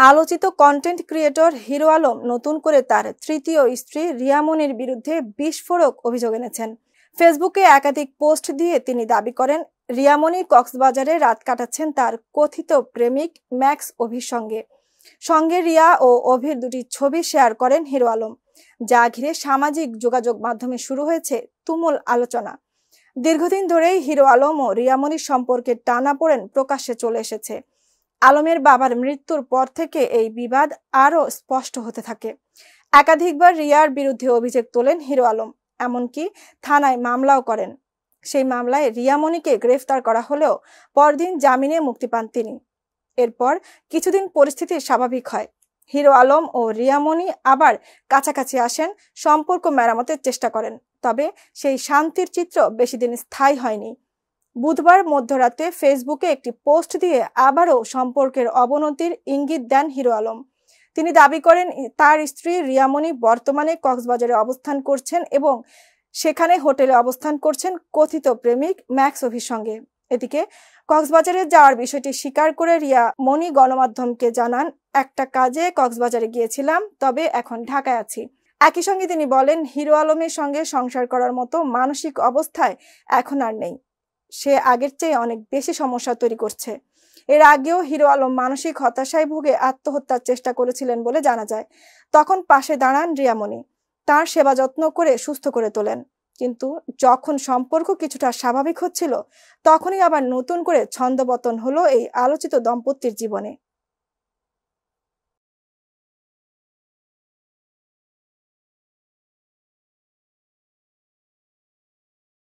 আলোচিত content creator hero Alam নতুন করে তার তৃতীয় স্ত্রী রিয়া মনির বিরুদ্ধে বিস্ফোরক অভিযোগ এনেছেন। ফেসবুকে একাধিক পোস্ট দিয়ে তিনি দাবি করেন, রিয়া মনি কক্সবাজারে রাত কাটাচ্ছেন তার কথিত প্রেমিক ম্যাক্স অভির সঙ্গে রিয়া ও অভির দুটি ছবি শেয়ার করেন হিরো আলম, যা ঘিরে সামাজিক যোগাযোগ মাধ্যমে শুরু হয়েছে তুমুল আলোচনা। দীর্ঘদিন ধরেই হিরো আলম ও রিয়া মনির সম্পর্কে টানাপোড়েন প্রকাশ্যে চলে এসেছে। আলমের বাবার মৃত্যুর পর থেকে এই বিবাদ আরও স্পষ্ট হতে থাকে। একাধিকবার রিয়ার বিরুদ্ধে অভিযোগ তোলেন হিরো আলম, এমনকি থানায় মামলাও করেন। সেই মামলায় রিয়া মনিকে গ্রেফতার করা হলেও পরদিন জামিনে মুক্তি পান তিনি। এরপর কিছুদিন পরিস্থিতি স্বাভাবিক হয়। হিরো আলম ও রিয়া মনি আবার কাছাকাছি আসেন, সম্পর্ক মেরামতের চেষ্টা করেন। তবে সেই শান্তির চিত্র বেশি দিন স্থায়ী হয়নি। বুধবার মধ্যরাতে ফেসবুকে একটি পোস্ট দিয়ে আবারও সম্পর্কের অবনতির ইঙ্গিত দেন হিরো আলম। তিনি দাবি করেন, তার স্ত্রী রিয়া মনি বর্তমানে কক্সবাজারে অবস্থান করছেন এবং সেখানে হোটেলে অবস্থান করছেন কথিত প্রেমিক ম্যাক্স অভির সঙ্গে। এদিকে কক্সবাজারে যাওয়ার বিষয়টি স্বীকার করে রিয়া মনি গণমাধ্যমকে জানান, একটা কাজে কক্সবাজারে গিয়েছিলাম, তবে এখন ঢাকায় আছি। একই সঙ্গে তিনি বলেন, হিরো আলমের সঙ্গে সংসার করার মতো মানসিক অবস্থায় এখন আর নেই। সে আগের চেয়ে অনেক বেশি সমস্যা তৈরি করছে। এর আগেও হিরো আলম মানসিক হতাশায় ভুগে আত্মহত্যার চেষ্টা করেছিলেন বলে জানা যায়। তখন পাশে দাঁড়ান রিয়া মনি, তার সেবা যত্ন করে সুস্থ করে তোলেন। কিন্তু যখন সম্পর্ক কিছুটা স্বাভাবিক হচ্ছিল, তখনই আবার নতুন করে ছন্দপতন হলো এই আলোচিত দম্পতির জীবনে।